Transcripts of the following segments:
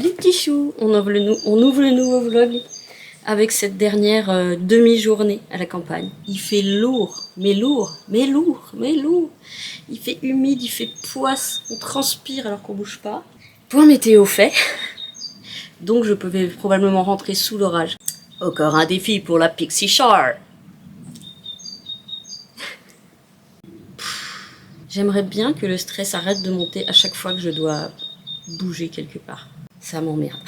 Salut petit chou, on ouvre le nouveau vlog avec cette dernière demi-journée à la campagne. Il fait lourd, mais lourd, mais lourd, mais lourd. Il fait humide, il fait poisse, on transpire alors qu'on bouge pas. Point météo fait, donc je peux probablement rentrer sous l'orage. Encore un défi pour la Pixie Char. J'aimerais bien que le stress arrête de monter à chaque fois que je dois bouger quelque part. Ça m'emmerde.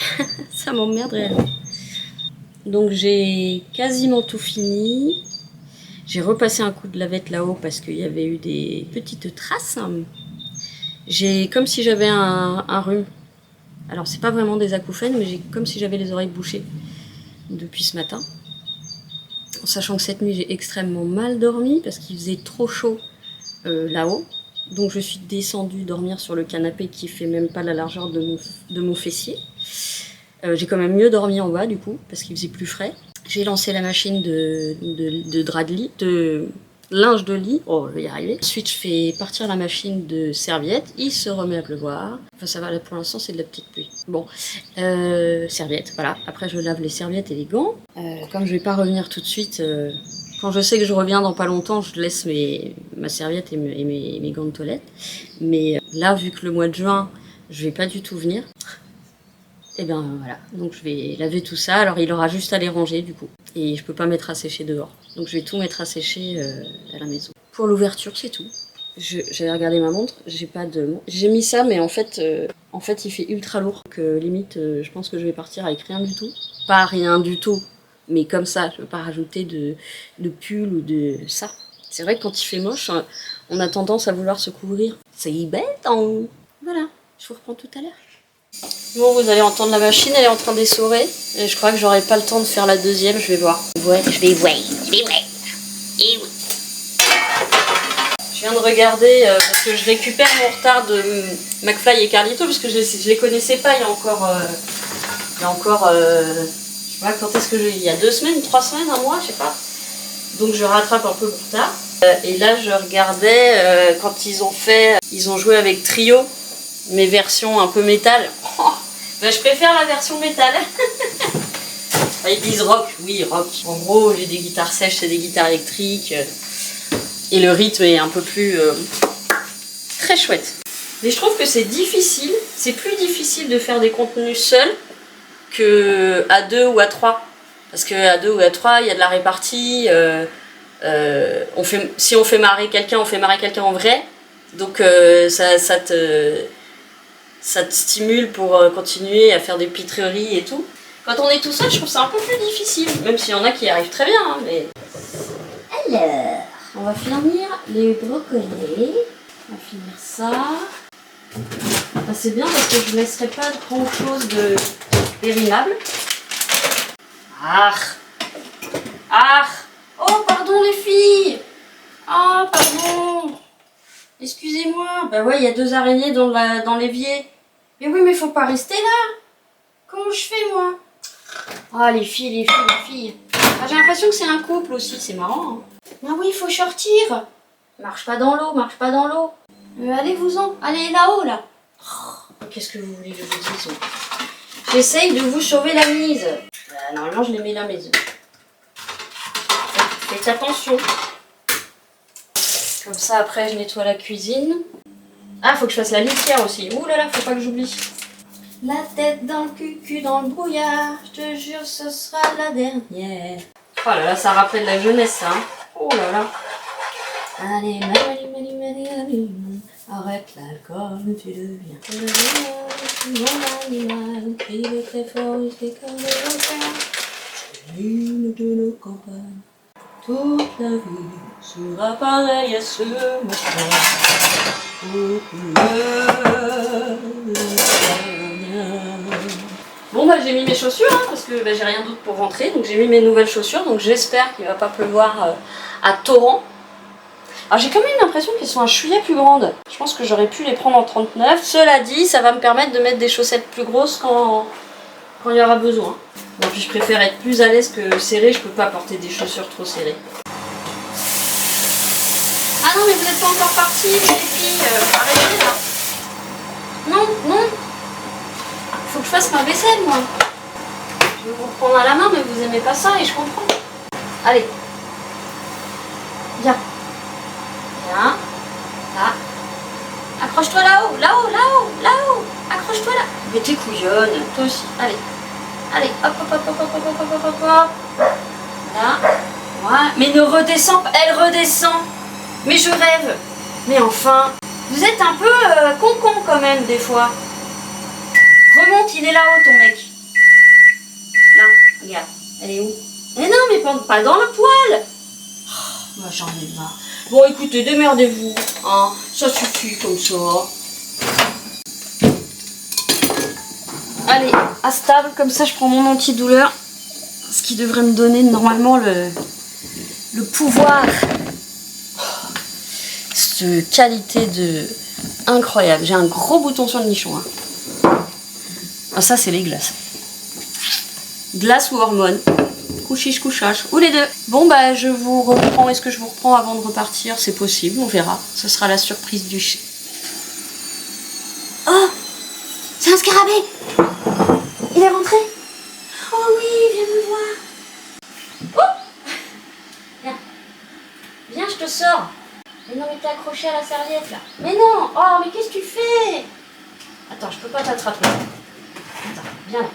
Ça m'emmerde réellement. Donc j'ai quasiment tout fini. J'ai repassé un coup de lavette là-haut parce qu'il y avait eu des petites traces. J'ai comme si j'avais un rhume. Alors c'est pas vraiment des acouphènes, mais j'ai comme si j'avais les oreilles bouchées depuis ce matin. En sachant que cette nuit j'ai extrêmement mal dormi parce qu'il faisait trop chaud là-haut. Donc je suis descendue dormir sur le canapé qui fait même pas la largeur de mon fessier. J'ai quand même mieux dormi en bas du coup parce qu'il faisait plus frais. J'ai lancé la machine de drap de lit, de linge de lit. Oh, je vais y arriver. Ensuite, je fais partir la machine de serviettes. Il se remet à pleuvoir. Enfin, ça va, là, pour l'instant, c'est de la petite pluie. Bon, serviettes, voilà. Après, je lave les serviettes et les gants. Comme je vais pas revenir tout de suite, quand je sais que je reviens dans pas longtemps, je laisse ma serviette et mes gants de toilette. Mais là, vu que le mois de juin, je vais pas du tout venir. Et ben voilà, donc je vais laver tout ça, alors il aura juste à les ranger du coup. Et je peux pas mettre à sécher dehors. Donc je vais tout mettre à sécher à la maison. Pour l'ouverture, c'est tout. J'avais regardé ma montre, j'ai pas de montre. J'ai mis ça, mais en fait il fait ultra lourd. Donc limite, je pense que je vais partir avec rien du tout. Pas rien du tout, mais comme ça, je veux pas rajouter de pull ou de ça. C'est vrai que quand il fait moche, on a tendance à vouloir se couvrir. C'est bête, hein. Voilà, je vous reprends tout à l'heure. Bon, vous allez entendre la machine, elle est en train d'essorer. Et je crois que j'aurai pas le temps de faire la deuxième, je vais voir. Ouais, je vais ouais. Et oui. Je viens de regarder, parce que je récupère mon retard de McFly et Carlito, parce que je les connaissais pas il y a encore... je sais pas quand est-ce que il y a 2 semaines, 3 semaines, 1 mois, je sais pas. Donc je rattrape un peu mon retard. Et là, je regardais quand ils ont joué avec Trio, mes versions un peu métal. Oh, ben je préfère la version métal. Ils disent rock, oui rock. En gros, au lieu des guitares sèches, c'est des guitares électriques. Et le rythme est un peu plus... très chouette. Mais je trouve que c'est difficile. C'est plus difficile de faire des contenus seuls que à 2 ou à 3. Parce que à 2 ou à 3, il y a de la répartie. Si on fait marrer quelqu'un, on fait marrer quelqu'un en vrai. Donc ça te stimule pour continuer à faire des pitreries et tout. Quand on est tout seul, je trouve ça un peu plus difficile, même s'il y en a qui y arrivent très bien. Hein, mais... Alors, on va finir les brocolis. On va finir ça. Enfin, c'est bien parce que je ne laisserai pas grand chose de périmable. Ah! Oh, pardon les filles! Ah, pardon! Excusez-moi. Bah ouais, il y a 2 araignées dans l'évier. Mais oui, mais faut pas rester là. Comment je fais, moi? Ah, les filles. Ah, j'ai l'impression que c'est un couple aussi, c'est marrant. Hein. Ah oui, il faut sortir. Marche pas dans l'eau. Allez-vous-en. Allez là-haut, là. Oh, qu'est-ce que vous voulez que je vous dise? J'essaye de vous sauver la mise. Normalement, je les mets là, mes œufs. Faites attention. Comme ça, après, je nettoie la cuisine. Ah, faut que je fasse la litière aussi. Ouh là là, faut pas que j'oublie. La tête dans le cul dans le brouillard. Je te jure, ce sera la dernière. Oh là là, ça rappelle la jeunesse, ça. Hein. Oh là là. Allez, arrête l'alcool, tu deviens mon animal. Crie très fort, il fait comme le requin. C'est l'une de nos campagnes. Toute la vie sera pareille à ce matin. Bon bah j'ai mis mes chaussures hein, parce que j'ai rien d'autre pour rentrer. Donc j'ai mis mes nouvelles chaussures. Donc j'espère qu'il ne va pas pleuvoir à torrent. Alors j'ai quand même l'impression qu'elles sont un chouïa plus grandes. Je pense que j'aurais pu les prendre en 39. Cela dit, ça va me permettre de mettre des chaussettes plus grosses quand il y aura besoin. Bon, puis je préfère être plus à l'aise que serrée, je peux pas porter des chaussures trop serrées. Ah non mais vous n'êtes pas encore partis les filles, arrêtez là. Non, fasse ma vaisselle, moi. Je vais vous reprendre à la main, mais vous aimez pas ça et je comprends. Allez. Viens. Viens. Là. Accroche-toi là-haut, là-haut, là-haut, là-haut. Accroche-toi là. Mais t'es couillonne, toi aussi. Allez. Allez, hop, hop, hop, hop, hop, hop, hop, hop, hop, hop. Là. Voilà. Mais ne redescends pas. Elle redescend. Mais je rêve. Mais enfin, vous êtes un peu con-con quand même, des fois. Remonte, il est là-haut, ton mec. Là, regarde. Elle est où? Mais non, mais pas dans le poêle. Oh, bah, j'en ai marre. Bon, écoutez, démerdez-vous. Hein, ça suffit comme ça. Allez, à stable, comme ça je prends mon antidouleur. Ce qui devrait me donner normalement le pouvoir. Cette qualité de... incroyable. J'ai un gros bouton sur le nichon. Hein. Ah, ça, c'est les glaces. Glace ou hormones. Couchiche, couchage. Ou les deux. Bon, bah, je vous reprends. Est-ce que je vous reprends avant de repartir? C'est possible, on verra. Ce sera la surprise du chien. Oh! C'est un scarabée! Il est rentré? Oh oui, viens me voir. Oh! Viens. Viens, je te sors. Mais non, mais t'es accroché à la serviette, là. Mais non! Oh, mais qu'est-ce que tu fais? Attends, je peux pas t'attraper. Attends, viens là.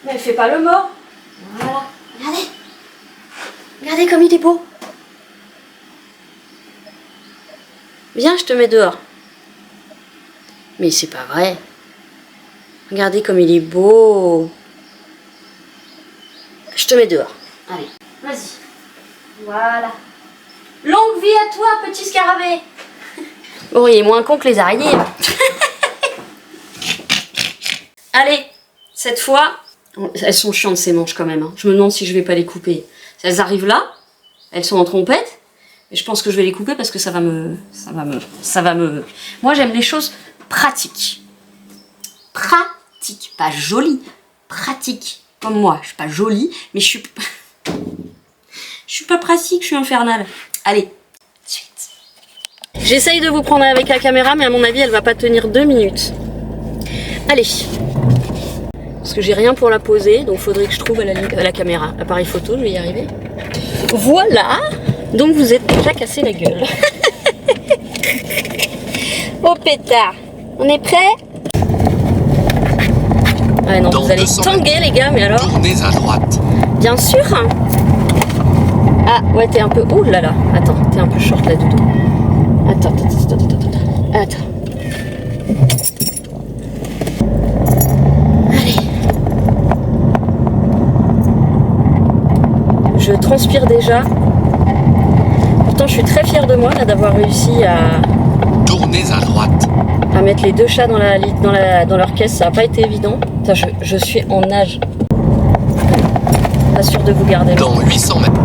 Mais fais pas le mort. Voilà. Regardez. Regardez comme il est beau. Viens, je te mets dehors. Mais c'est pas vrai. Regardez comme il est beau. Je te mets dehors. Allez, vas-y. Voilà. Longue vie à toi, petit scarabée. Bon, il est moins con que les araignées. Allez, cette fois... Elles sont chiantes ces manches quand même. Hein. Je me demande si je vais pas les couper. Elles arrivent là. Elles sont en trompette. Et je pense que je vais les couper parce que ça va me... Moi, j'aime les choses pratiques. Pratique. Pas jolie. Pratique. Comme moi. Je suis pas jolie, mais je suis... je suis pas pratique, je suis infernale. Allez. Suite. J'essaye de vous prendre avec la caméra, mais à mon avis, elle va pas tenir 2 minutes. Allez. Parce que j'ai rien pour la poser, donc faudrait que je trouve la caméra. L'appareil photo, je vais y arriver. Voilà. Donc vous êtes déjà cassé la gueule. Oh pétard. On est prêts? Ah non, vous allez tanguer les gars, mais alors... Tournez à droite. Bien sûr. Ah ouais, t'es un peu... Oh là là. Attends, t'es un peu short là, Doudou. Attends. Je transpire déjà. Pourtant, je suis très fière de moi d'avoir réussi à... Tournez à droite. À mettre les 2 chats dans leur caisse. Ça n'a pas été évident. Putain, je suis en nage. Pas sûr de vous garder. Dans 800 mètres.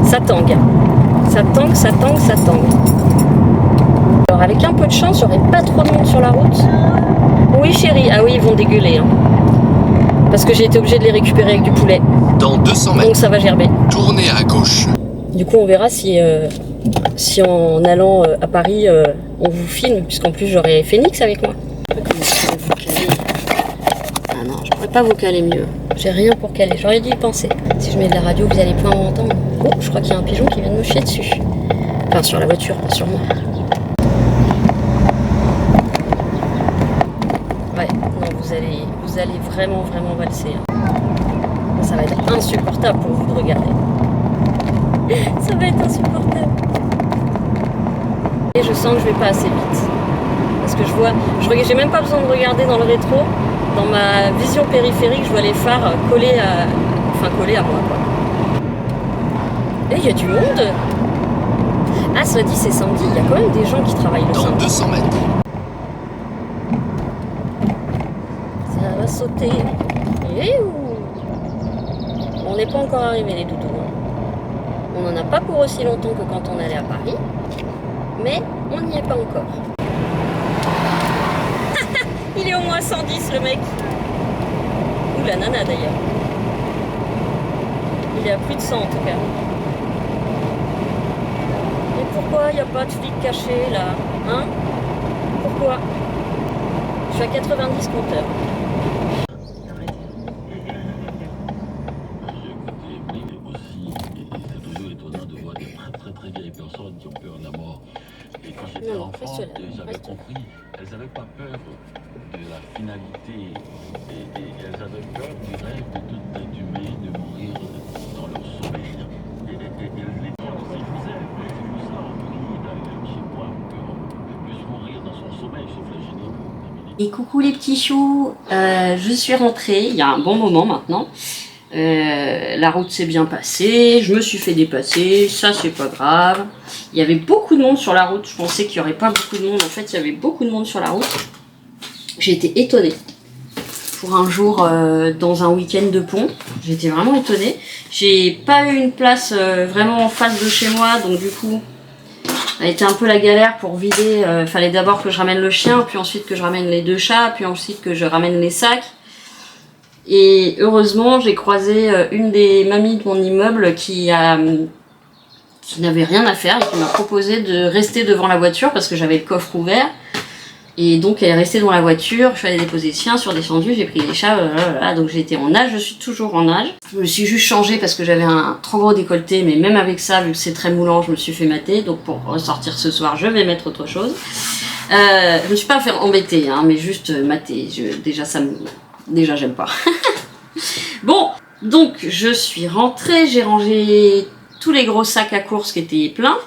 Ça tangue. Ça tangue. Alors, avec un peu de chance, j'aurai pas trop de monde sur la route. Oui, chérie. Ah oui, ils vont dégueuler. Hein. Parce que j'ai été obligée de les récupérer avec du poulet. Dans 200 mètres. Donc ça va gerber. Tournez à gauche. Du coup, on verra si en allant à Paris, on vous filme. Puisqu'en plus, j'aurai Phoenix avec moi. Ah non, je pourrais pas vous caler mieux. J'ai rien pour caler. J'aurais dû y penser. Si je mets de la radio, vous allez pas m'entendre. Oh, je crois qu'il y a un pigeon qui vient de me chier dessus. Enfin, sur la voiture, pas sur moi. Ouais, non, vous allez vraiment valser. Hein. Ça va être insupportable pour vous de regarder. Ça va être insupportable. Et je sens que je vais pas assez vite. Parce que j'ai même pas besoin de regarder dans le rétro. Dans ma vision périphérique, je vois les phares collés à moi, quoi. Et il y a du monde. Ah, cela dit, c'est samedi. Il y a quand même des gens qui travaillent le samedi. Dans 200 mètres. Ça va sauter. Et on n'est pas encore arrivé, les doudous. On n'en a pas pour aussi longtemps que quand on allait à Paris. Mais on n'y est pas encore. Il est au moins 110 le mec. Ou la nana d'ailleurs. Il est à plus de 100 en tout cas. Et pourquoi il n'y a pas de flic caché là? Hein? quoi? Je suis à 90 compteurs. Très vieilles personnes qui ont peur de la mort. Et quand j'étais Non, enfant, reste là, j'avais reste là. compris, elles n'avaient pas peur de la finalité et elles avaient peur du rêve de tout être humain de mourir dans leur sommeil. Et les gens aussi faisaient, c'est pour ça on prie d'ailleurs chez moi qu'on puisse mourir dans son sommeil, sauf les généraux. Et coucou les petits choux, je suis rentrée il y a un bon moment maintenant. La route s'est bien passée, je me suis fait dépasser, ça c'est pas grave. Il y avait beaucoup de monde sur la route, je pensais qu'il y aurait pas beaucoup de monde, en fait il y avait beaucoup de monde sur la route. J'ai été étonnée. Pour un jour dans un week-end de pont, j'étais vraiment étonnée. J'ai pas eu une place vraiment en face de chez moi, donc du coup ça a été un peu la galère pour vider. Fallait d'abord que je ramène le chien, puis ensuite que je ramène les 2 chats, puis ensuite que je ramène les sacs. Et heureusement, j'ai croisé une des mamies de mon immeuble qui n'avait rien à faire et qui m'a proposé de rester devant la voiture parce que j'avais le coffre ouvert. Et donc elle est restée devant la voiture, je suis allée déposer le chien, descendu, j'ai pris les chats, donc j'ai été en nage, je suis toujours en nage. Je me suis juste changée parce que j'avais un trop gros décolleté, mais même avec ça, vu que c'est très moulant, je me suis fait mater. Donc pour ressortir ce soir, je vais mettre autre chose. Je me suis pas fait embêter, hein, mais juste mater. Déjà j'aime pas. Bon, donc je suis rentrée, j'ai rangé tous les gros sacs à courses qui étaient pleins.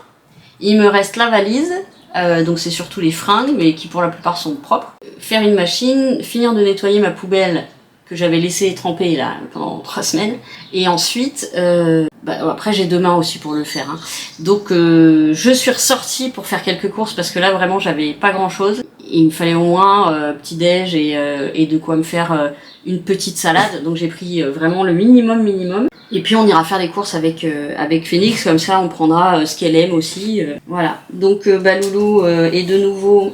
Il me reste la valise, donc c'est surtout les fringues, mais qui pour la plupart sont propres. Faire une machine, finir de nettoyer ma poubelle que j'avais laissée tremper là pendant 3 semaines. Et ensuite, après j'ai 2 mains aussi pour le faire. Hein. Donc je suis ressortie pour faire quelques courses parce que là vraiment j'avais pas grand chose. Et il me fallait au moins petit déj et de quoi me faire une petite salade. Donc j'ai pris vraiment le minimum. Et puis on ira faire des courses avec Phoenix, comme ça on prendra ce qu'elle aime aussi. Voilà. Donc Loulou est de nouveau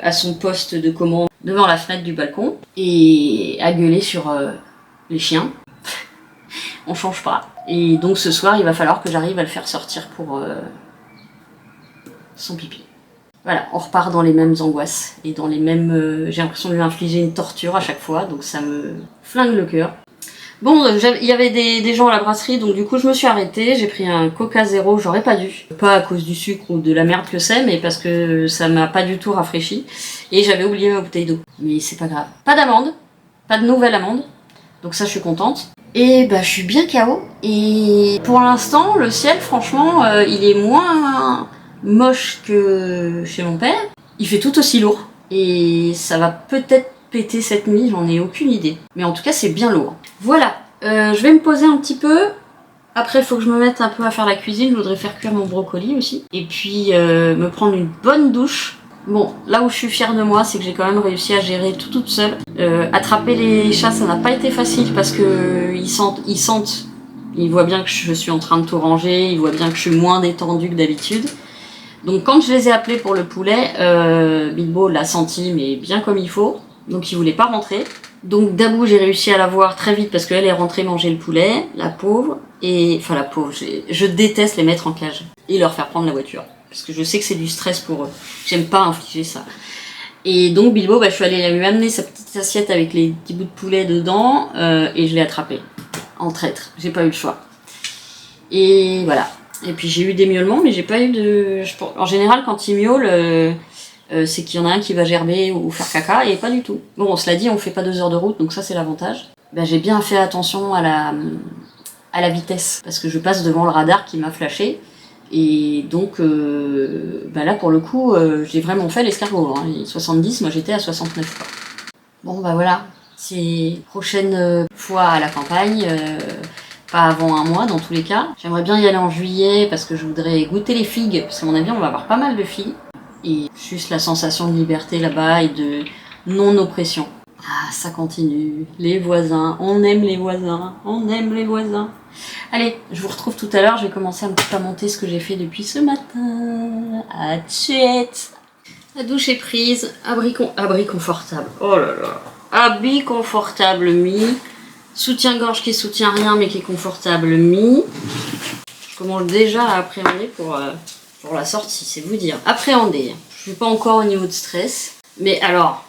à son poste de commande devant la fenêtre du balcon et à gueuler sur les chiens. On change pas. Et donc ce soir il va falloir que j'arrive à le faire sortir pour son pipi. Voilà, on repart dans les mêmes angoisses et dans les mêmes... j'ai l'impression de lui infliger une torture à chaque fois, donc ça me flingue le cœur. Bon, il y avait des gens à la brasserie, donc du coup je me suis arrêtée, j'ai pris un Coca Zéro, j'aurais pas dû. Pas à cause du sucre ou de la merde que c'est, mais parce que ça m'a pas du tout rafraîchi. Et j'avais oublié ma bouteille d'eau. Mais c'est pas grave. Pas d'amande, pas de nouvelle amande, donc ça je suis contente. Et je suis bien KO, et pour l'instant le ciel franchement il est moins moche que chez mon père. Il fait tout aussi lourd, et ça va peut-être péter cette nuit, j'en ai aucune idée. Mais en tout cas c'est bien lourd. Voilà, je vais me poser un petit peu. Après il faut que je me mette un peu à faire la cuisine, je voudrais faire cuire mon brocoli aussi. Et puis me prendre une bonne douche. Bon, là où je suis fière de moi, c'est que j'ai quand même réussi à gérer tout toute seule. Attraper les chats, ça n'a pas été facile parce que ils sentent, ils voient bien que je suis en train de tout ranger, ils voient bien que je suis moins détendue que d'habitude. Donc quand je les ai appelés pour le poulet, Bilbo l'a senti mais bien comme il faut, donc il voulait pas rentrer. Donc Dabou j'ai réussi à la voir très vite parce qu'elle est rentrée manger le poulet, la pauvre, la pauvre, je déteste les mettre en cage et leur faire prendre la voiture. Parce que je sais que c'est du stress pour eux. J'aime pas infliger ça. Et donc Bilbo, je suis allée lui amener sa petite assiette avec les petits bouts de poulet dedans et je l'ai attrapé. En traître, j'ai pas eu le choix. Et voilà. Et puis j'ai eu des miaulements, mais j'ai pas eu de... En général, quand ils miaulent, c'est qu'il y en a un qui va gerber ou faire caca, et pas du tout. Bon, on se l'a dit, on fait pas 2 heures de route, donc ça c'est l'avantage. J'ai bien fait attention à la vitesse, parce que je passe devant le radar qui m'a flashé. Et donc là pour le coup j'ai vraiment fait l'escargot, hein. 70, moi j'étais à 69 quoi. Bon voilà, c'est prochaine fois à la campagne, pas avant un mois dans tous les cas. J'aimerais bien y aller en juillet parce que je voudrais goûter les figues, parce qu'à mon avis on va avoir pas mal de figues. Et juste la sensation de liberté là-bas et de non-oppression. Ah, ça continue, les voisins, on aime les voisins, on aime les voisins. Allez, je vous retrouve tout à l'heure, je vais commencer un petit peu à monter ce que j'ai fait depuis ce matin. À tchète. La douche est prise, abri confortable, oh là là. Habit confortable mis, soutien-gorge qui soutient rien mais qui est confortable mis. Je commence déjà à appréhender pour la sortie, c'est vous dire. Appréhender. Je vais pas encore au niveau de stress. Mais alors,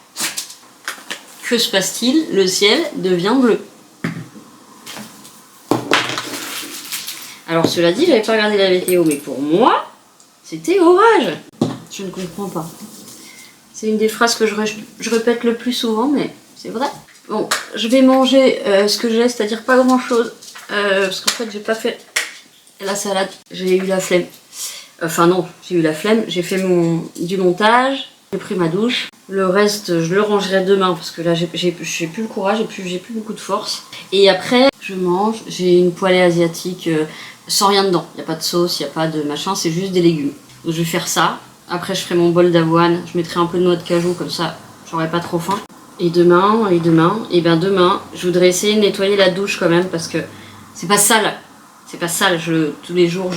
que se passe-t-il? Le ciel devient bleu. Alors cela dit, j'avais pas regardé la météo, mais pour moi, c'était orage. Je ne comprends pas. C'est une des phrases que je répète le plus souvent, mais c'est vrai. Bon, je vais manger ce que j'ai, c'est-à-dire pas grand-chose. Parce qu'en fait, j'ai pas fait la salade. J'ai eu la flemme. Enfin non, j'ai eu la flemme. J'ai fait du montage. J'ai pris ma douche. Le reste, je le rangerai demain parce que là, j'ai plus le courage, j'ai plus beaucoup de force. Et après, je mange. J'ai une poêlée asiatique sans rien dedans. Il n'y a pas de sauce, il n'y a pas de machin, c'est juste des légumes. Donc je vais faire ça. Après, je ferai mon bol d'avoine. Je mettrai un peu de noix de cajou comme ça, j'aurai pas trop faim. Et demain, je voudrais essayer de nettoyer la douche quand même parce que c'est pas sale. C'est pas sale. Tous les jours,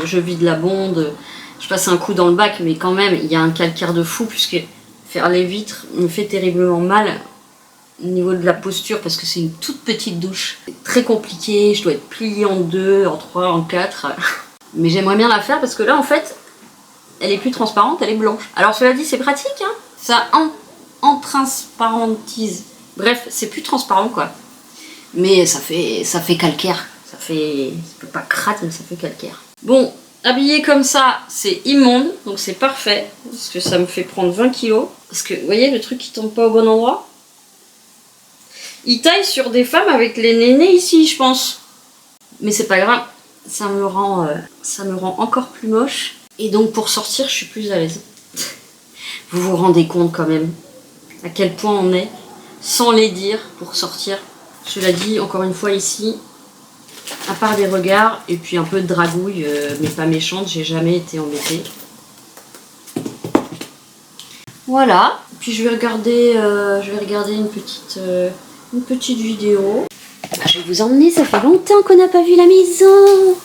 je vide la bonde. Je passe un coup dans le bac, mais quand même, il y a un calcaire de fou puisque faire les vitres me fait terriblement mal au niveau de la posture parce que c'est une toute petite douche. C'est très compliqué, je dois être pliée en 2, en 3, en 4. Mais j'aimerais bien la faire parce que là, en fait, elle est plus transparente, elle est blanche. Alors cela dit, c'est pratique, hein. Ça en transparentise. Bref, c'est plus transparent, quoi. Mais ça fait calcaire. Ça fait pas crade, mais ça fait calcaire. Bon. Habillé comme ça, c'est immonde, donc c'est parfait, parce que ça me fait prendre 20 kilos. Parce que, vous voyez, le truc qui tombe pas au bon endroit. Il taille sur des femmes avec les nénés ici, je pense. Mais c'est pas grave, ça me rend encore plus moche. Et donc pour sortir, je suis plus à l'aise. Vous vous rendez compte quand même à quel point on est, sans les dire, pour sortir. Cela dit, encore une fois ici, à part des regards et puis un peu de dragouille, mais pas méchante, j'ai jamais été embêtée. Voilà. Puis je vais regarder une petite vidéo. Je vais vous emmener, ça fait longtemps qu'on n'a pas vu la maison.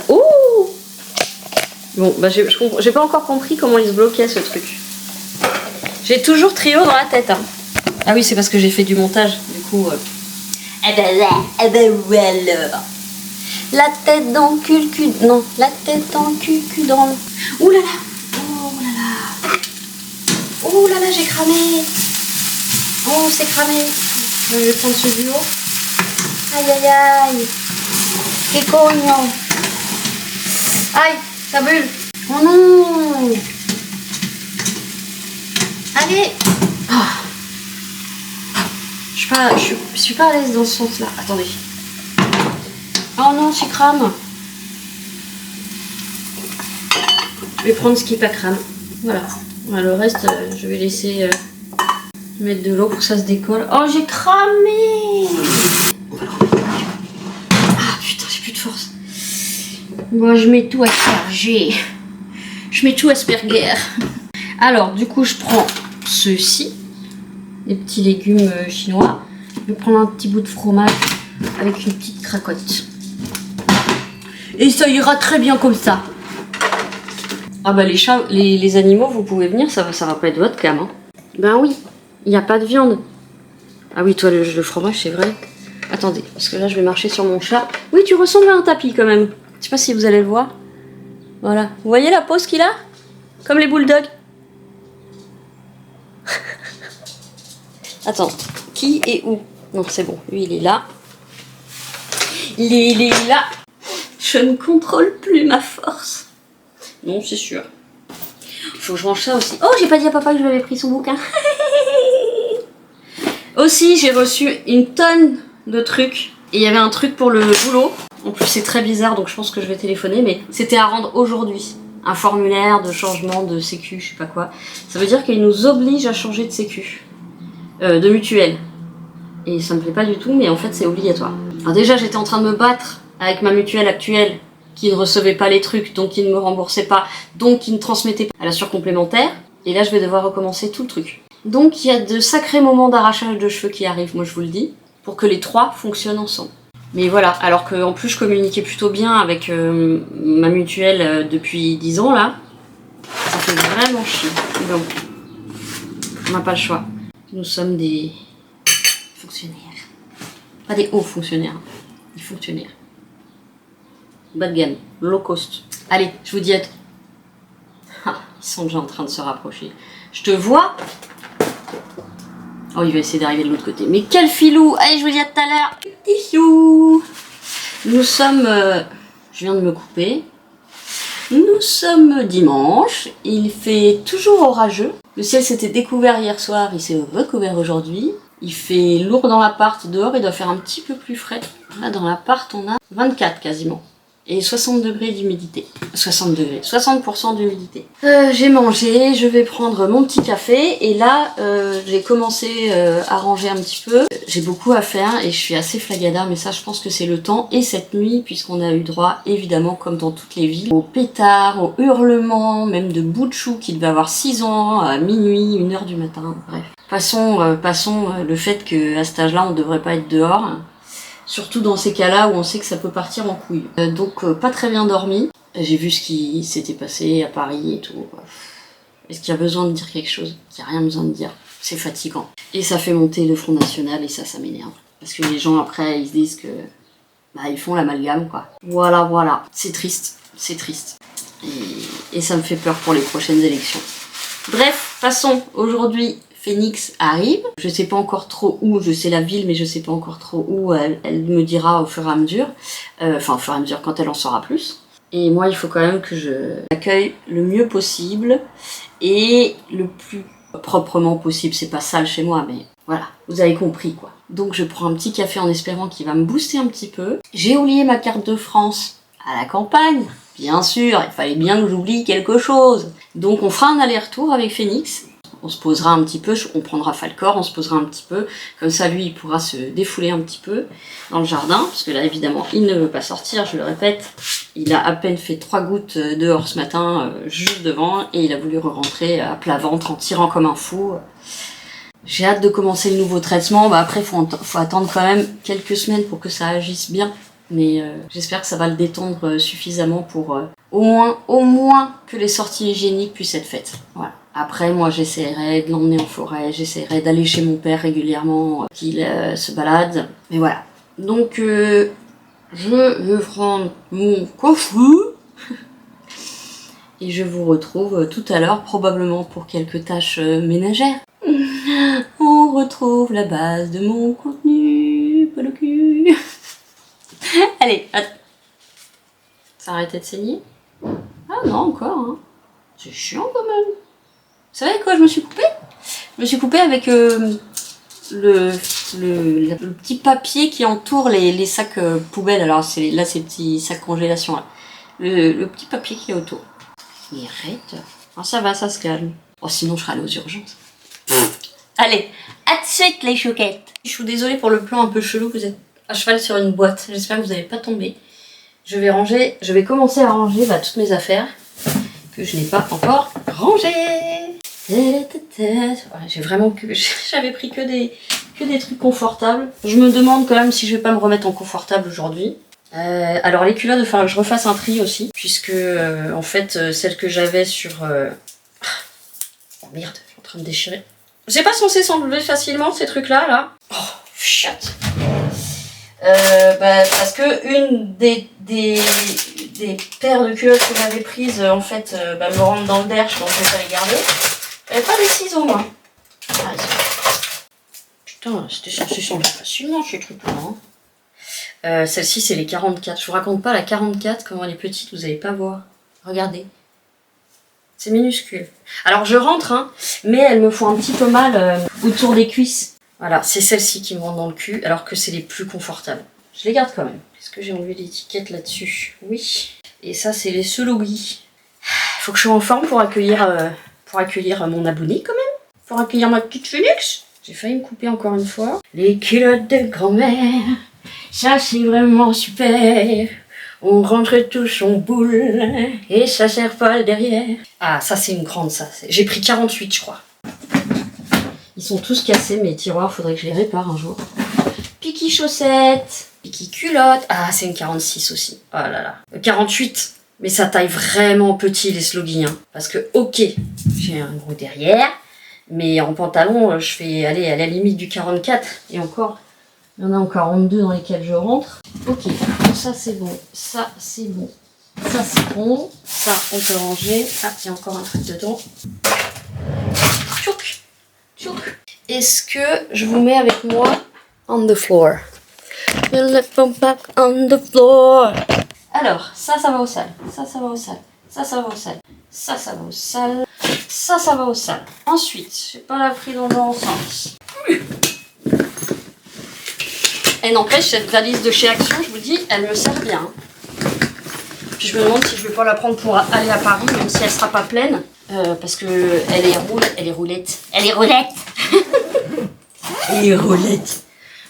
Oh! Bon, bah j'ai pas encore compris comment il se bloquait ce truc. J'ai toujours Trio dans la tête, hein. Ah oui, c'est parce que j'ai fait du montage, du coup... Eh ben voilà. La tête dans le cul... Non, la tête dans le cul dans le... Ouh là là. Oh là là. Oh là là, j'ai cramé. Oh, c'est cramé. Je vais prendre ce duo. Aïe aïe aïe. C'est cognon. Aïe, ça brûle. Oh non. Allez. Oh. Je suis pas à l'aise dans ce sens-là. Attendez. Oh non, c'est crame. Je vais prendre ce qui est pas crame. Voilà. Le reste, je vais laisser mettre de l'eau pour que ça se décolle. Oh, j'ai cramé. Ah putain, j'ai plus de force. Moi, je mets tout asperger. Je mets tout asperger. Alors, du coup, je prends ceci. Des petits légumes chinois. Je vais prendre un petit bout de fromage avec une petite cracotte. Et ça ira très bien comme ça. Ah bah les chats, les animaux, vous pouvez venir, ça va pas être votre cam. Hein. Ben oui, il n'y a pas de viande. Ah oui, toi le fromage, c'est vrai. Attendez, parce que là je vais marcher sur mon chat. Oui, tu ressembles à un tapis quand même. Je sais pas si vous allez le voir. Voilà. Vous voyez la pose qu'il a? Comme les bulldogs. Attends, qui est où? Non, c'est bon, lui il est là. Il est là. Je ne contrôle plus ma force. Non, c'est sûr. Faut que je mange ça aussi. Oh, j'ai pas dit à papa que je lui avais pris son bouquin. Aussi, j'ai reçu une tonne de trucs. Et il y avait un truc pour le boulot. En plus, c'est très bizarre, donc je pense que je vais téléphoner. Mais c'était à rendre aujourd'hui. Un formulaire de changement de sécu, je sais pas quoi. Ça veut dire qu'il nous oblige à changer de sécu. De mutuelle. Et ça me plaît pas du tout, mais en fait c'est obligatoire. Alors déjà j'étais en train de me battre avec ma mutuelle actuelle qui ne recevait pas les trucs, donc qui ne me remboursait pas, donc qui ne transmettait pas à la surcomplémentaire. Et là je vais devoir recommencer tout le truc. Donc il y a de sacrés moments d'arrachage de cheveux qui arrivent, moi je vous le dis, pour que les trois fonctionnent ensemble. Mais voilà, alors qu'en plus je communiquais plutôt bien avec ma mutuelle depuis 10 ans là, ça fait vraiment chier. Donc on n'a pas le choix. Nous sommes des fonctionnaires. Pas des hauts fonctionnaires, des fonctionnaires. Bas de gamme, low cost. Allez, je vous dis à tout. Ah, ils sont déjà en train de se rapprocher. Je te vois. Oh, il va essayer d'arriver de l'autre côté. Mais quel filou! Allez, je vous dis à tout à l'heure. Petit chou. Nous sommes... je viens de me couper. Nous sommes dimanche. Il fait toujours orageux. Le ciel s'était découvert hier soir. Il s'est recouvert aujourd'hui. Il fait lourd dans l'appart. Dehors, il doit faire un petit peu plus frais. Là, dans l'appart, on a 24 quasiment. Et 60 degrés d'humidité. 60 degrés, 60% d'humidité. J'ai mangé, je vais prendre mon petit café. Et là, j'ai commencé à ranger un petit peu. J'ai beaucoup à faire et je suis assez flagada. Mais ça, je pense que c'est le temps. Et cette nuit, puisqu'on a eu droit, évidemment, comme dans toutes les villes, aux pétards, aux hurlements, même de Boutchou qui devait avoir 6 ans, à minuit, 1h du matin. Bref. Passons le fait qu'à cet âge-là, on ne devrait pas être dehors. Surtout dans ces cas-là où on sait que ça peut partir en couille. Donc pas très bien dormi. J'ai vu ce qui s'était passé à Paris et tout. Est-ce qu'il y a besoin de dire quelque chose? Il n'y a rien besoin de dire. C'est fatigant. Et ça fait monter le Front National et ça m'énerve. Parce que les gens après ils se disent que... bah ils font l'amalgame quoi. Voilà. C'est triste. C'est triste. Et ça me fait peur pour les prochaines élections. Bref, passons aujourd'hui... Phoenix arrive, je sais pas encore trop où, je sais la ville mais je sais pas encore trop où, elle me dira au fur et à mesure, enfin au fur et à mesure quand elle en saura plus. Et moi il faut quand même que je l'accueille le mieux possible et le plus proprement possible, c'est pas sale chez moi mais voilà, vous avez compris quoi. Donc je prends un petit café en espérant qu'il va me booster un petit peu. J'ai oublié ma carte de France à la campagne, bien sûr, il fallait bien que j'oublie quelque chose. Donc on fera un aller-retour avec Phoenix. On se posera un petit peu, on prendra Falcor, on se posera un petit peu, comme ça lui il pourra se défouler un petit peu dans le jardin, parce que là évidemment il ne veut pas sortir, je le répète, il a à peine fait 3 gouttes dehors ce matin, juste devant, et il a voulu re-rentrer à plat ventre en tirant comme un fou. J'ai hâte de commencer le nouveau traitement, bah après faut attendre quand même quelques semaines pour que ça agisse bien, mais j'espère que ça va le détendre suffisamment pour au moins que les sorties hygiéniques puissent être faites, voilà. Après, moi, j'essaierai de l'emmener en forêt, j'essaierai d'aller chez mon père régulièrement, qu'il se balade. Mais voilà. Donc, je vais prendre mon coffre et je vous retrouve tout à l'heure, probablement pour quelques tâches ménagères. On retrouve la base de mon contenu, pas le cul. Allez, attends. Ça a arrêté de saigner? Ah non, encore, hein. C'est chiant quand même. Vous savez quoi, je me suis coupée? Je me suis coupée avec le petit papier qui entoure les sacs poubelles. Alors là, c'est les petits sacs congélation. Là. Le petit papier qui est autour. Il arrête. Oh, ça va, ça se calme. Oh, sinon, je serai allée aux urgences. Allez, à de suite les chouquettes. Je suis désolée pour le plan un peu chelou. Vous êtes à cheval sur une boîte. J'espère que vous n'allez pas tomber. Je vais commencer à ranger toutes mes affaires que je n'ai pas encore rangées. J'avais pris que des trucs confortables. Je me demande quand même si je vais pas me remettre en confortable aujourd'hui. Alors les culottes, il va falloir que je refasse un tri aussi, puisque en fait celle que j'avais sur... Oh merde, je suis en train de déchirer. C'est pas censé s'enlever facilement ces trucs là. Oh, shit. Parce que une des paires de culottes que j'avais prises en fait me rentre dans le derche, donc je vais pas les garder. J'avais pas des ciseaux moi. Ah, putain, c'était censé s'enlever facilement ces trucs là. Hein. Celle-ci c'est les 44. Je vous raconte pas la 44, comment elle est petite, vous allez pas voir. Regardez. C'est minuscule. Alors je rentre, hein, mais elles me font un petit peu mal autour des cuisses. Voilà, c'est celle-ci qui me rentre dans le cul, alors que c'est les plus confortables. Je les garde quand même. Est-ce que j'ai enlevé l'étiquette là-dessus? Oui. Et ça, c'est les Sologi. Faut que je sois en forme pour accueillir mon abonné quand même. Pour accueillir ma petite Phoenix. J'ai failli me couper encore une fois. Les culottes de grand-mère, ça c'est vraiment super. On rentre tous en boule et ça sert pas le derrière. Ah, ça c'est une grande, ça. J'ai pris 48, je crois. Ils sont tous cassés, mes tiroirs, faudrait que je les répare un jour. Piqui chaussettes, piqui culottes. Ah, c'est une 46 aussi. Oh là là. 48. Mais ça taille vraiment petit les Slogi. Hein. Parce que, ok, j'ai un gros derrière. Mais en pantalon, je fais aller à la limite du 44. Et encore, il y en a en 42 dans lesquels je rentre. Ok, ça c'est bon. Ça c'est bon. Ça c'est bon. Ça on peut ranger. Ah, il y a encore un truc dedans. Tchouk, tchouk. Est-ce que je vous mets avec moi on the floor? We'll lift them back on the floor. Alors, ça va au sale. Ça va au sale. Ça va au sale. Ça va au sale. Ça va au sale. Ensuite, j'ai pas la pris dans le bon sens. Et n'empêche, cette valise de chez Action, je vous dis, elle me sert bien. Puis je me demande si je vais pas la prendre pour aller à Paris, même si elle sera pas pleine. Parce que elle est roulette. Elle est roulette. Elle est roulette.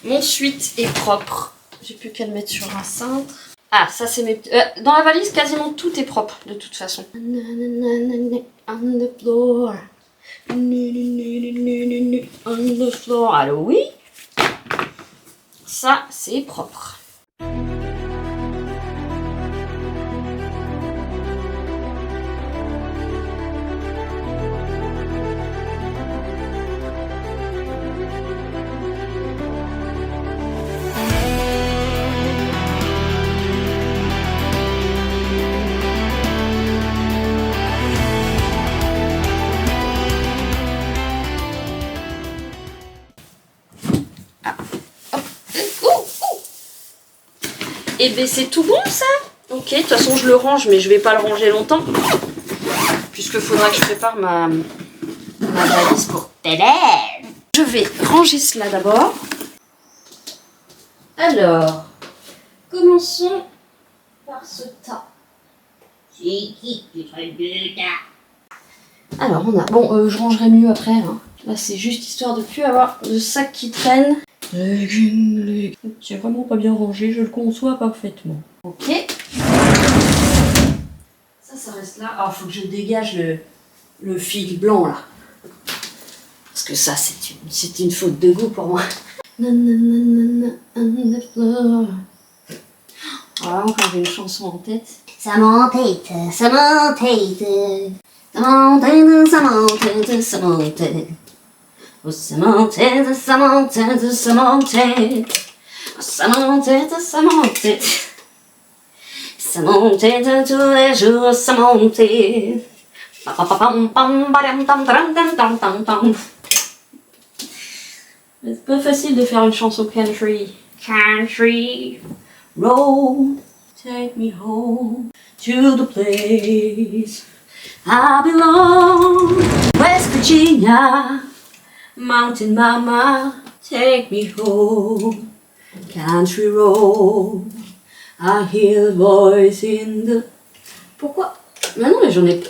Mon suite est propre. J'ai plus qu'à le mettre sur un cintre. Ah, ça c'est mes... dans la valise, quasiment tout est propre, de toute façon. On the floor. On the floor. Allô, oui? Ça, c'est propre. Et ben c'est tout bon ça. Ok, de toute façon je le range, mais je vais pas le ranger longtemps. Puisque faudra que je prépare ma valise pour télé. Je vais ranger cela d'abord. Alors, commençons par ce tas. C'est qui du truc de tas? Alors on a... Bon, je rangerai mieux après. Hein. Là c'est juste histoire de plus avoir de sac qui traîne. C'est vraiment pas bien rangé, je le conçois parfaitement. Ok. Ça reste là. Alors, faut que je dégage le fil blanc là. Parce que ça, c'est une faute de goût pour moi. Voilà, encore j'ai une chanson en tête. Ça m'entête, ça m'entête. Ça m'entête, ça m'entête, ça m'entête. Oh, ça m'entête, ça m'entête, ça m'entête. Ça m'entête, ça m'entête. Ça m'entête tous les jours, ça m'entête. C'est pas facile de faire une chanson country. Country road, take me home to the place I belong. West Virginia. Mountain mama, take me home. Country road, I hear a voice in the... Pourquoi? Mais non, mais j'en ai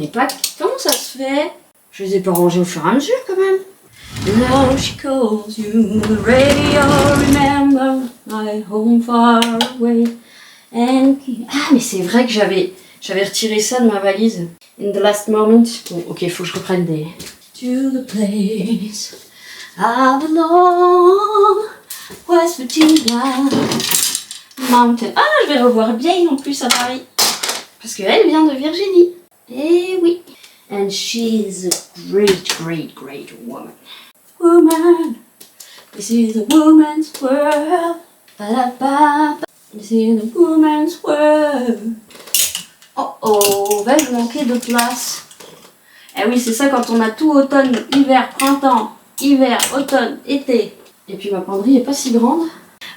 pas... Comment ça se fait? Je les ai pas rangés au fur et à mesure quand même. Now she calls you, the radio, remember my home far away. And... Ah, mais c'est vrai que j'avais retiré ça de ma valise. In the last moment. Bon, ok, faut que je reprenne des... To the place I belong, West Virginia, Mountain. Ah, je vais revoir Jane en plus à Paris. Parce qu'elle vient de Virginie. Eh oui. And she's a great, great, great woman. Woman. This is a woman's world. Ba-da-ba-ba. This is a woman's world. Oh oh, vais-je manquer de place? Eh oui, c'est ça quand on a tout automne, hiver, printemps, hiver, automne, été. Et puis ma penderie est pas si grande.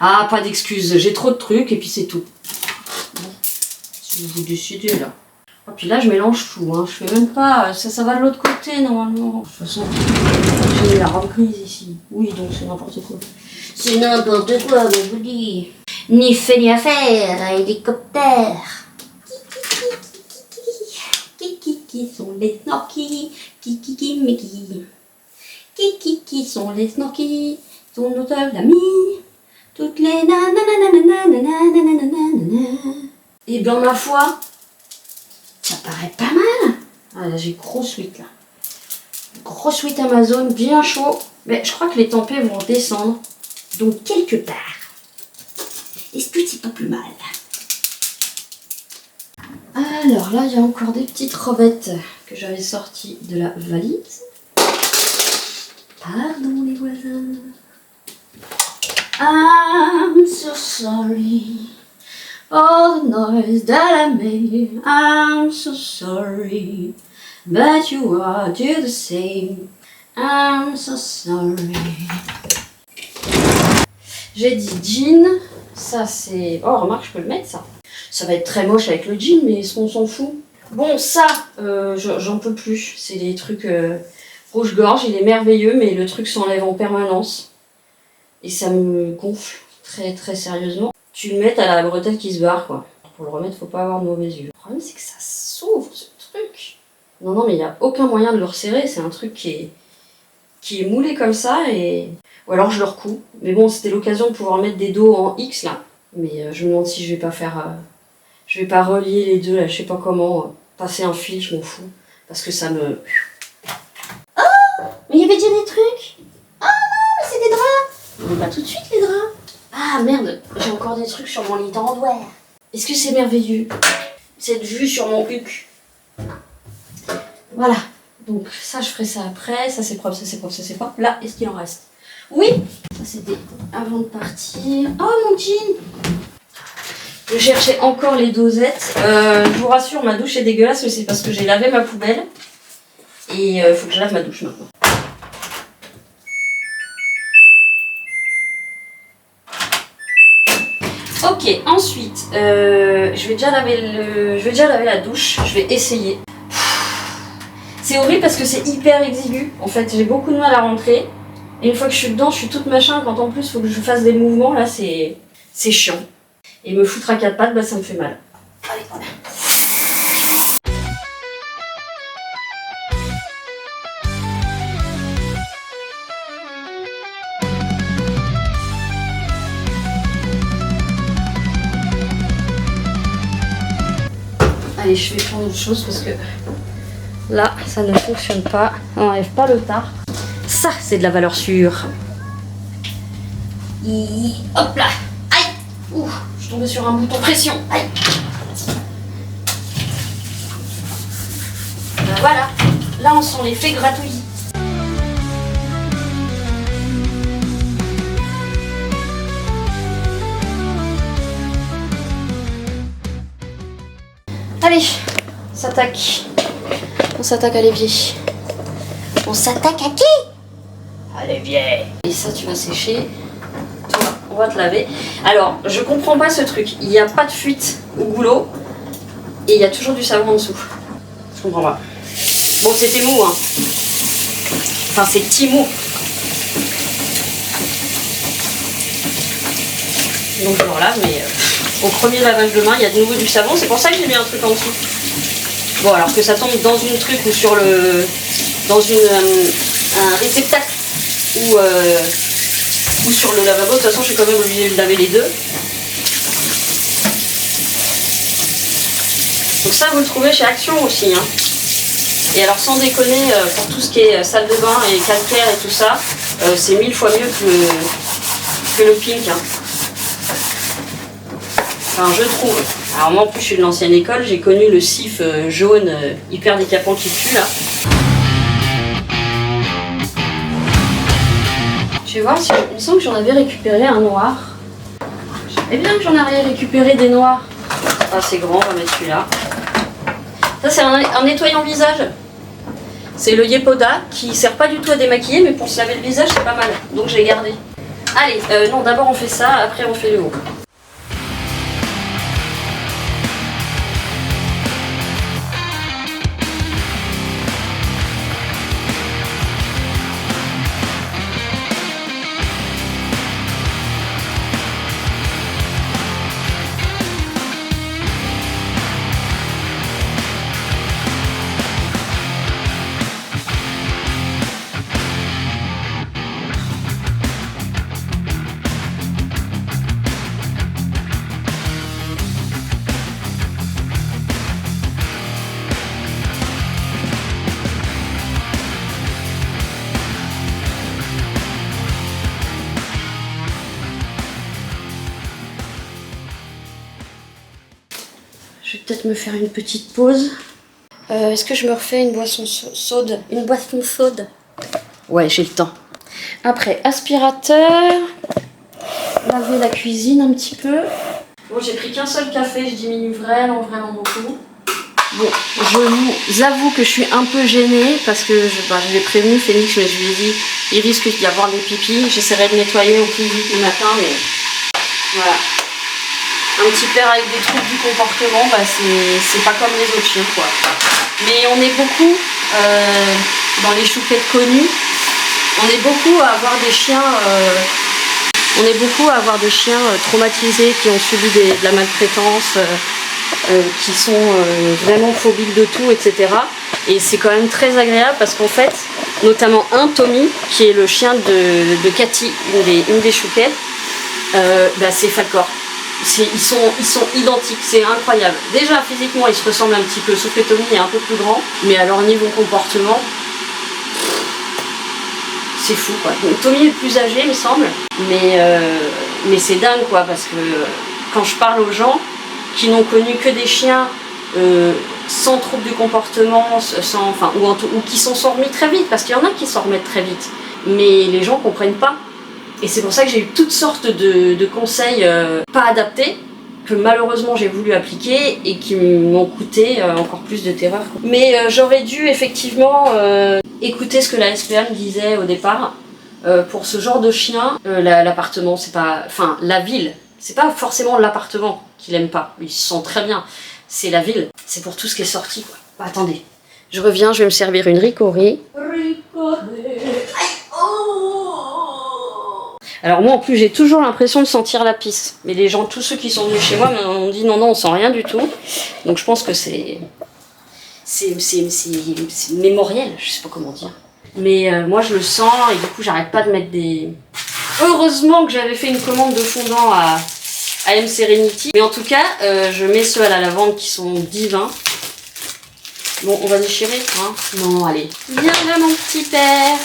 Ah, pas d'excuses, j'ai trop de trucs et puis c'est tout. Bon, si vous décidez là. Et puis là, je mélange tout, hein. Je fais même pas... Ça va de l'autre côté normalement. De toute façon, j'ai la robe grise ici. Oui, donc c'est n'importe quoi. C'est n'importe quoi, je vous dis. Ni fait ni à faire, hélicoptère. Qui sont les snorkies, qui sont les snorkies, sont nos seuls amis, toutes les nanananananananananananana. Et bien ma foi, ça paraît pas mal. Ah là j'ai gros suite là. Gros suite Amazon, bien chaud. Mais je crois que les tempêtes vont descendre. Donc quelque part, est-ce que c'est pas plus mal? Alors là, il y a encore des petites robettes que j'avais sorties de la valise. Pardon les voisins. I'm so sorry. All the noise that I made, I'm so sorry. But you are do the same, I'm so sorry. J'ai dit jean, ça c'est... Oh remarque, je peux le mettre ça. Ça va être très moche avec le jean, mais on s'en fout. Bon ça, j'en peux plus. C'est les trucs rouge-gorge, il est merveilleux, mais le truc s'enlève en permanence. Et ça me gonfle très très sérieusement. Tu le mets, t'as la bretelle qui se barre quoi. Pour le remettre, faut pas avoir de mauvais yeux. Le problème c'est que ça s'ouvre ce truc. Non mais il n'y a aucun moyen de le resserrer, c'est un truc qui est moulé comme ça et... Ou alors je le recouds. Mais bon, c'était l'occasion de pouvoir mettre des dos en X là. Mais je me demande si je vais pas faire... je vais pas relier les deux là, je sais pas comment. Passer un fil, je m'en fous. Parce que ça me... Oh, mais il y avait déjà des trucs. Oh non, mais c'est des draps. Mais pas tout de suite les draps. Ah merde, j'ai encore des trucs sur mon lit d'endoir. Est-ce que c'est merveilleux? Cette vue sur mon huc. Voilà. Donc ça, je ferai ça après. Ça c'est propre, ça c'est propre, ça c'est propre. Là, est-ce qu'il en reste? Oui. Ça c'était avant de partir. Oh mon jean. Je cherchais encore les dosettes. Je vous rassure, ma douche est dégueulasse, mais c'est parce que j'ai lavé ma poubelle. Et il faut que je lave ma douche maintenant. Ok, ensuite, je vais déjà laver la douche. Je vais essayer. C'est horrible parce que c'est hyper exigu. En fait, j'ai beaucoup de mal à rentrer. Et une fois que je suis dedans, je suis toute machin. Quand en plus, il faut que je fasse des mouvements, là, c'est chiant. Et me foutre à quatre pattes, bah ça me fait mal. Allez, voilà. Allez, je vais prendre autre chose parce que là, ça ne fonctionne pas. On n'enlève pas le tartre. Ça, c'est de la valeur sûre. Hop là. Aïe. Ouh, je suis tombée sur un bouton pression. Aïe. Ben voilà. Là, on sent l'effet gratouillis. Allez, on s'attaque. On s'attaque à l'évier. On s'attaque à qui? À l'évier. Et ça, tu vas sécher. Toi, on va te laver. Alors, je comprends pas ce truc. Il n'y a pas de fuite au goulot. Et il y a toujours du savon en dessous. Je comprends pas. Bon, c'était mou, hein. Enfin, c'est petit mou. Donc, je le relave, mais au premier lavage de main, il y a de nouveau du savon. C'est pour ça que j'ai mis un truc en dessous. Bon, alors que ça tombe dans une truc ou sur le... dans un réceptacle ou sur le lavabo. De toute façon, je suis quand même obligée de laver les deux. Donc ça, vous le trouvez chez Action aussi, hein. Et alors, sans déconner, pour tout ce qui est salle de bain et calcaire et tout ça, c'est 1000 fois mieux que le pink, hein. Enfin, je trouve. Alors moi, en plus, je suis de l'ancienne école, j'ai connu le sif jaune hyper décapant qui pue, là. Je vais voir si... Il me semble que j'en avais récupéré un noir. J'aimerais bien que j'en avais récupéré des noirs. Ah, c'est grand, on va mettre celui-là. Ça, c'est un nettoyant visage. C'est le Yepoda qui sert pas du tout à démaquiller, mais pour se laver le visage, c'est pas mal. Donc, je l'ai gardé. Allez, non, d'abord on fait ça, après on fait le haut. Je vais peut-être me faire une petite pause. Est-ce que je me refais une boisson chaude? Une boisson chaude? Ouais, j'ai le temps. Après, aspirateur. Laver la cuisine un petit peu. Bon, j'ai pris qu'un seul café, je diminue vraiment beaucoup. Bon, je vous avoue que je suis un peu gênée parce que je l'ai prévenu, Phoenix, mais je lui ai dit il risque d'y avoir des pipis. J'essaierai de nettoyer au plus vite le matin, mais voilà. Un petit père avec des troubles du comportement, bah c'est pas comme les autres chiens, quoi. Mais on est beaucoup, dans les chouquettes connues, on est beaucoup à avoir des chiens... traumatisés, qui ont subi de la maltraitance, qui sont vraiment phobiques de tout, etc. Et c'est quand même très agréable parce qu'en fait, notamment Tommy, qui est le chien de Cathy, une des chouquettes, c'est Falcor. Ils sont identiques, c'est incroyable. Déjà physiquement ils se ressemblent un petit peu, sauf que Tommy est un peu plus grand, mais alors niveau comportement, c'est fou quoi. Donc, Tommy est plus âgé il me semble, mais c'est dingue quoi, parce que quand je parle aux gens qui n'ont connu que des chiens sans trouble du comportement, ou qui s'en sont remis très vite, parce qu'il y en a qui s'en remettent très vite, mais les gens comprennent pas. Et c'est pour ça que j'ai eu toutes sortes de conseils pas adaptés, que malheureusement j'ai voulu appliquer et qui m'ont coûté encore plus de terreur. Mais j'aurais dû effectivement écouter ce que la SPA me disait au départ. Pour ce genre de chien, l'appartement, c'est pas... Enfin, la ville, c'est pas forcément l'appartement qu'il aime pas. Il se sent très bien. C'est la ville. C'est pour tout ce qui est sorti, quoi. Bah, attendez. Je reviens, je vais me servir une ricorée. Alors moi en plus j'ai toujours l'impression de sentir la pisse. Mais les gens, tous ceux qui sont venus chez moi m'ont dit non on sent rien du tout. Donc je pense que c'est mémoriel, je sais pas comment dire. Mais moi je le sens et du coup j'arrête pas de mettre des... Heureusement que j'avais fait une commande de fondant à M Serenity. Mais en tout cas je mets ceux à la lavande qui sont divins. Bon on va déchirer hein. Non allez. Viens là mon petit père.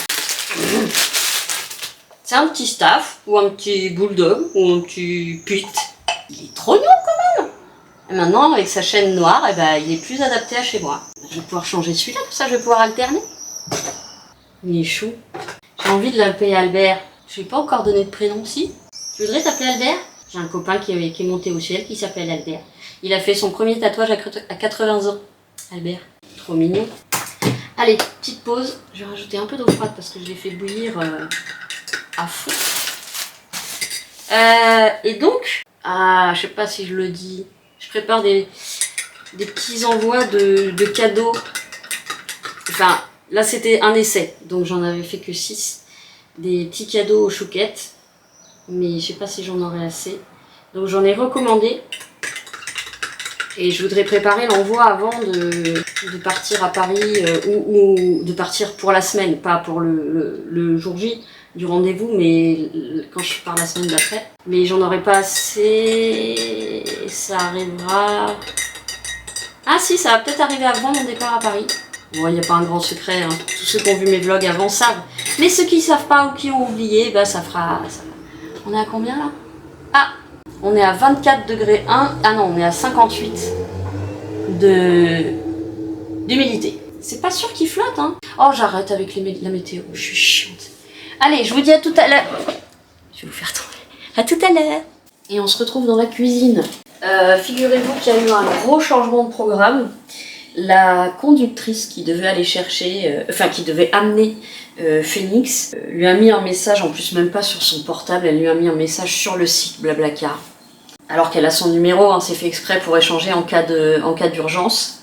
C'est un petit staff, ou un petit bulldog, ou un petit pit. Il est trop mignon quand même. Et maintenant, avec sa chaîne noire, il est plus adapté à chez moi. Je vais pouvoir changer celui-là, comme ça je vais pouvoir alterner. Il est chou. J'ai envie de l'appeler Albert. Je lui ai pas encore donné de prénom, si. Tu voudrais t'appeler Albert? J'ai un copain qui est monté au ciel qui s'appelle Albert. Il a fait son premier tatouage à 80 ans. Albert. Trop mignon. Allez, petite pause. Je vais rajouter un peu d'eau froide parce que je l'ai fait bouillir... à fond. Et donc, je sais pas si je le dis, je prépare des petits envois de cadeaux. Enfin, là c'était un essai, donc j'en avais fait que 6. Des petits cadeaux aux chouquettes, mais je sais pas si j'en aurai assez. Donc j'en ai recommandé. Et je voudrais préparer l'envoi avant de partir à Paris ou de partir pour la semaine, pas pour le jour J du rendez-vous, mais quand je pars la semaine d'après. Mais j'en aurai pas assez, ça arrivera... Ah si, ça va peut-être arriver avant mon départ à Paris. Bon, il n'y a pas un grand secret, hein. Tous ceux qui ont vu mes vlogs avant savent. Mais ceux qui ne savent pas ou qui ont oublié, ça fera... On est à combien là? Ah, on est à 24 degrés 1. Ah non, on est à 58 d'humidité. C'est pas sûr qu'il flotte, hein. Oh, j'arrête avec la météo, je suis chiante. Allez, je vous dis à tout à l'heure. Je vais vous faire tomber. À tout à l'heure. Et on se retrouve dans la cuisine. Figurez-vous qu'il y a eu un gros changement de programme. La conductrice qui devait aller chercher, qui devait amener Phoenix, lui a mis un message, en plus même pas sur son portable, elle lui a mis un message sur le site Blablacar. Alors qu'elle a son numéro, hein, c'est fait exprès pour échanger en cas d'urgence.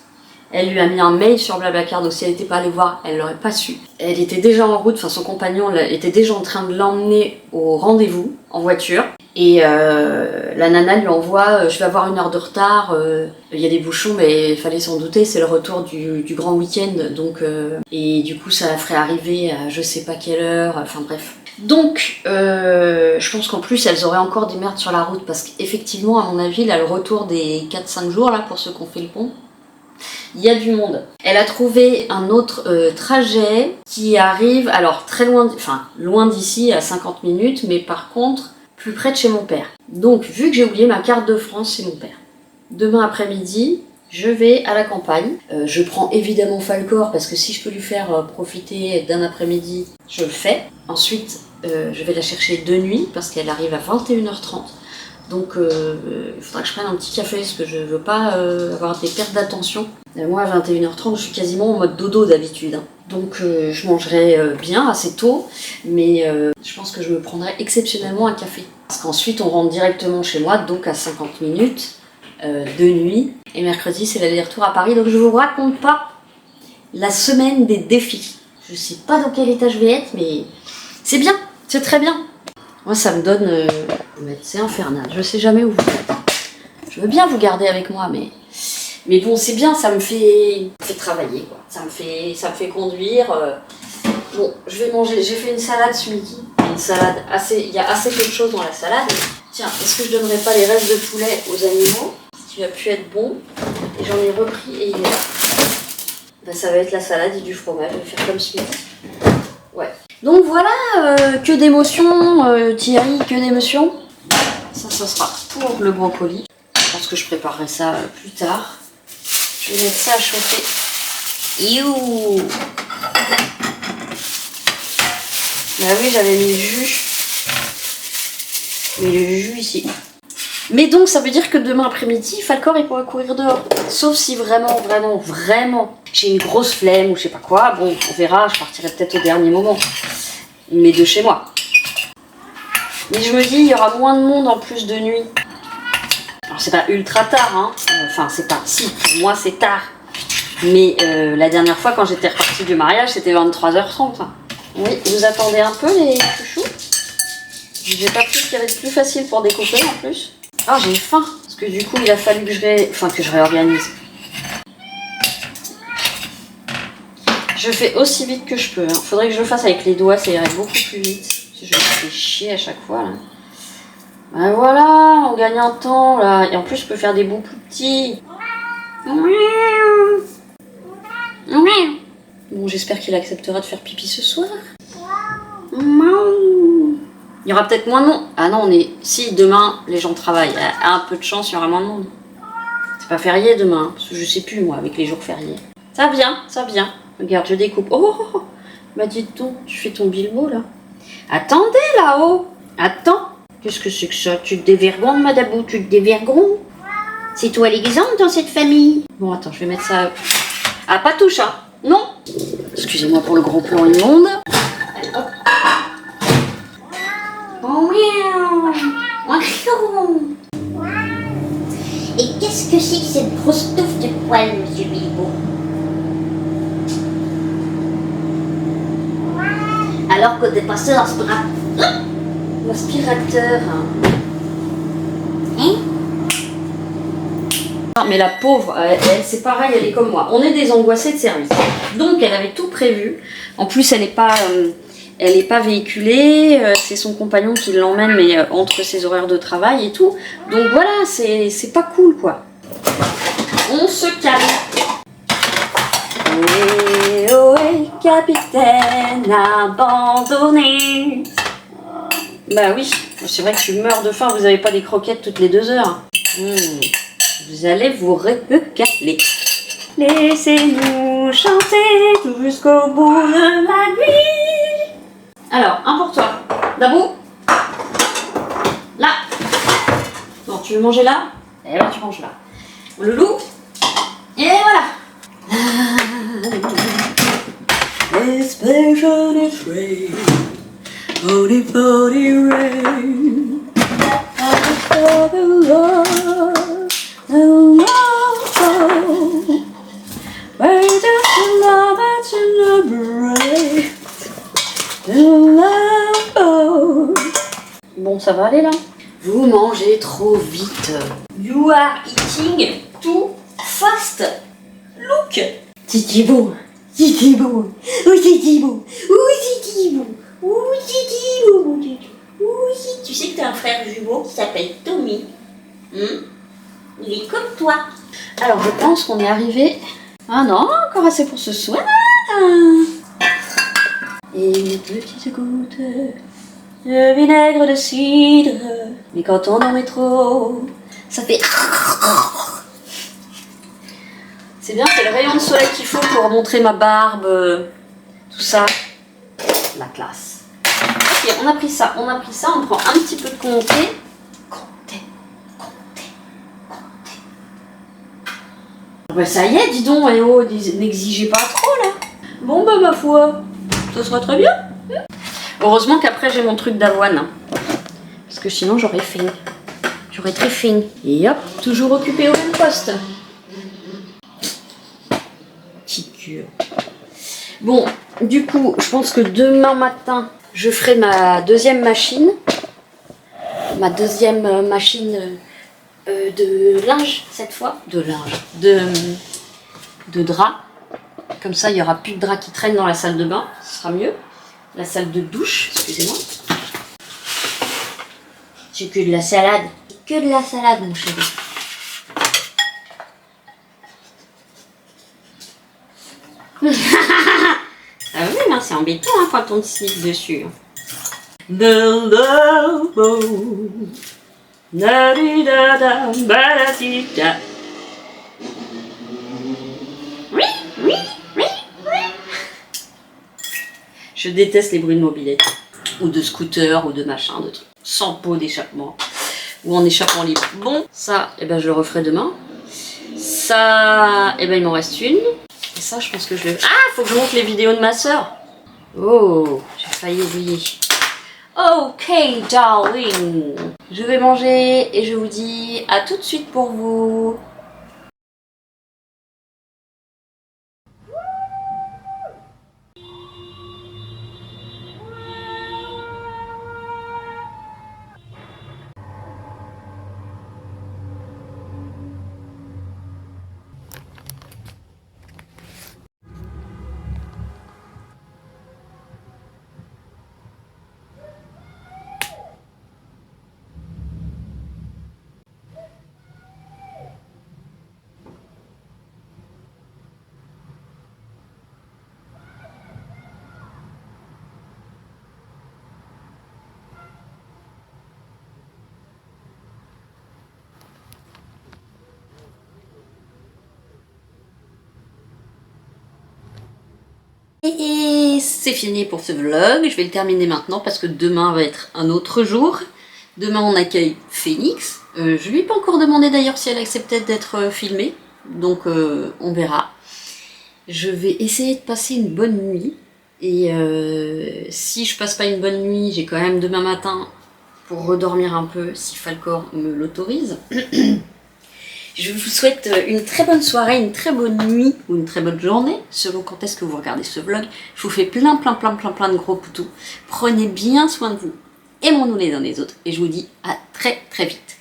Elle lui a mis un mail sur Blablacar, donc si elle n'était pas allée voir, elle l'aurait pas su. Elle était déjà en route, enfin son compagnon était déjà en train de l'emmener au rendez-vous en voiture. Et la nana lui envoie je vais avoir 1 heure de retard, il y a des bouchons, mais il fallait s'en douter, c'est le retour du grand week-end, donc et du coup ça la ferait arriver à je sais pas quelle heure, enfin bref. Donc je pense qu'en plus elles auraient encore des merdes sur la route, parce qu'effectivement à mon avis là le retour des 4-5 jours là pour ceux qui ont fait le pont, il y a du monde. Elle a trouvé un autre trajet qui arrive, alors très loin, loin d'ici à 50 minutes, mais par contre plus près de chez mon père. Donc vu que j'ai oublié ma carte de France chez mon père, demain après-midi je vais à la campagne. Je prends évidemment Falcor parce que si je peux lui faire profiter d'un après-midi, je le fais. Ensuite je vais la chercher de nuit parce qu'elle arrive à 21h30. Donc il faudra que je prenne un petit café parce que je veux pas avoir des pertes d'attention. Moi à 21h30 je suis quasiment en mode dodo d'habitude. Hein. Donc je mangerai bien assez tôt, mais je pense que je me prendrai exceptionnellement un café. Parce qu'ensuite on rentre directement chez moi, donc à 50 minutes de nuit. Et mercredi c'est l'aller-retour à Paris, donc je vous raconte pas la semaine des défis. Je sais pas dans quel état je vais être, mais c'est bien, c'est très bien. Moi ça me donne... c'est infernal, je sais jamais où vous êtes. Je veux bien vous garder avec moi, mais bon c'est bien, ça me fait travailler, quoi. Ça me fait conduire. Bon, je vais manger, j'ai fait une salade ce midi. Une salade il y a assez peu de choses dans la salade. Tiens, est-ce que je donnerais pas les restes de poulet aux animaux? Ce qui va pu être bon. Et j'en ai repris et il est là. Ben, ça va être la salade et du fromage, je vais faire comme ce midi. Ouais. Donc voilà, que d'émotions, Thierry, que d'émotions. Ça sera pour le brocoli. Je pense que je préparerai ça plus tard. Je vais mettre ça à chauffer. Youh! Bah oui, j'avais mis le jus. Mais le jus ici. Mais donc ça veut dire que demain après-midi, Falcor il pourra courir dehors. Sauf si vraiment j'ai une grosse flemme ou je sais pas quoi. Bon, on verra, je partirai peut-être au dernier moment. Mais de chez moi. Mais je me dis, il y aura moins de monde en plus de nuit. Alors c'est pas ultra tard, hein. Enfin c'est pas... Si, pour moi c'est tard. Mais la dernière fois quand j'étais repartie du mariage, c'était 23h30. Hein. Oui, vous attendez un peu les chouchous. J'ai pas pris ce qu'il y avait de plus facile pour découper en plus. Ah, j'ai faim. Parce que du coup, il a fallu que je réorganise. Je fais aussi vite que je peux. Hein. Faudrait que je le fasse avec les doigts, ça irait beaucoup plus vite. Je me fais chier à chaque fois là. Ben voilà, on gagne un temps là. Et en plus, je peux faire des bouts plus petits. Bon, j'espère qu'il acceptera de faire pipi ce soir. Il y aura peut-être moins de monde. Ah non, si demain les gens travaillent, à un peu de chance, il y aura moins de monde. C'est pas férié demain, parce que je sais plus moi avec les jours fériés. Ça vient. Regarde, je découpe. Oh, bah dis donc, tu fais ton bilbo là. Attendez là-haut. Attends. Qu'est-ce que c'est que ça? Tu te dévergondes, Madabou, tu te dévergondes. C'est toi l'exemple dans cette famille. Bon, attends, je vais mettre ça. Ah, pas touche, hein. Non. Excusez-moi pour le gros plan immonde. Hop. Et qu'est-ce que c'est que cette grosse touffe de poils, monsieur Bilbo? Alors que dépasser L'aspirateur. Hein? Non, mais la pauvre, elle c'est pareil, elle est comme moi. On est des angoissés de service. Donc elle avait tout prévu. En plus, elle n'est pas véhiculée. C'est son compagnon qui l'emmène, mais entre ses horaires de travail et tout. Donc voilà, c'est pas cool quoi. On se calme. Ohé, capitaine abandonné. Bah oui, c'est vrai que je meurs de faim, vous avez pas des croquettes toutes les 2 heures. Vous allez vous régaler. Laissez-nous chanter jusqu'au bout de la nuit. Alors, un pour toi. Dabou. Là. Bon, tu veux manger là? Eh ben, tu manges là. Le loup. Et voilà. Expectation is rain. Holy, holy rain. For the Lord, the Lord. Where does the love and celebrate the love? Bon, ça va aller là? Vous mangez trop vite. You are eating too fast. Look. Titi-bou. Titi-bou. Oui, Titi-bou. Oui, Titi-bou. Oui, Titi-bou. Oui, tu sais que t'as un frère jumeau qui s'appelle Tommy. Il est comme toi. Alors, je pense qu'on est arrivé. Ah non, encore assez pour ce soir. Et une petite goutte de vinaigre de cidre. Mais quand on en met trop, ça fait... C'est bien, c'est le rayon de soleil qu'il faut pour montrer ma barbe, tout ça. La classe. Ok, on a pris ça, on prend un petit peu de comté. Bah ça y est, dis donc, eh oh, n'exigez pas trop là. Bon bah ma foi, ça sera très bien. Heureusement qu'après j'ai mon truc d'avoine. Hein. Parce que sinon j'aurais faim. J'aurais très faim. Et hop, toujours occupé au même poste. Petite cure. Bon, du coup, je pense que demain matin, je ferai ma deuxième machine. Ma deuxième machine de linge, cette fois. De linge. De drap. Comme ça, il n'y aura plus de drap qui traîne dans la salle de bain. Ce sera mieux. La salle de douche, excusez-moi. C'est que de la salade. Que de la salade, mon chéri. Ah oui, non, c'est embêtant hein, quand on sniffe dessus. Je déteste les bruits de mobilette. Ou de scooter, ou de machin, de trucs. Sans pot d'échappement. Ou en échappement libre. Bon, ça, eh ben, je le referai demain. Ça, eh ben, il m'en reste une. Et ça, je pense que je le... Ah, faut que je montre les vidéos de ma soeur. Oh, j'ai failli oublier. Ok, darling. Je vais manger et je vous dis à tout de suite pour vous. Et c'est fini pour ce vlog, je vais le terminer maintenant parce que demain va être un autre jour. Demain on accueille Phoenix, je lui ai pas encore demandé d'ailleurs si elle acceptait d'être filmée, donc on verra. Je vais essayer de passer une bonne nuit et si je passe pas une bonne nuit, j'ai quand même demain matin pour redormir un peu si Falcor me l'autorise. Je vous souhaite une très bonne soirée, une très bonne nuit ou une très bonne journée, selon quand est-ce que vous regardez ce vlog. Je vous fais plein de gros poutous. Prenez bien soin de vous, aimons-nous les uns les autres et je vous dis à très vite.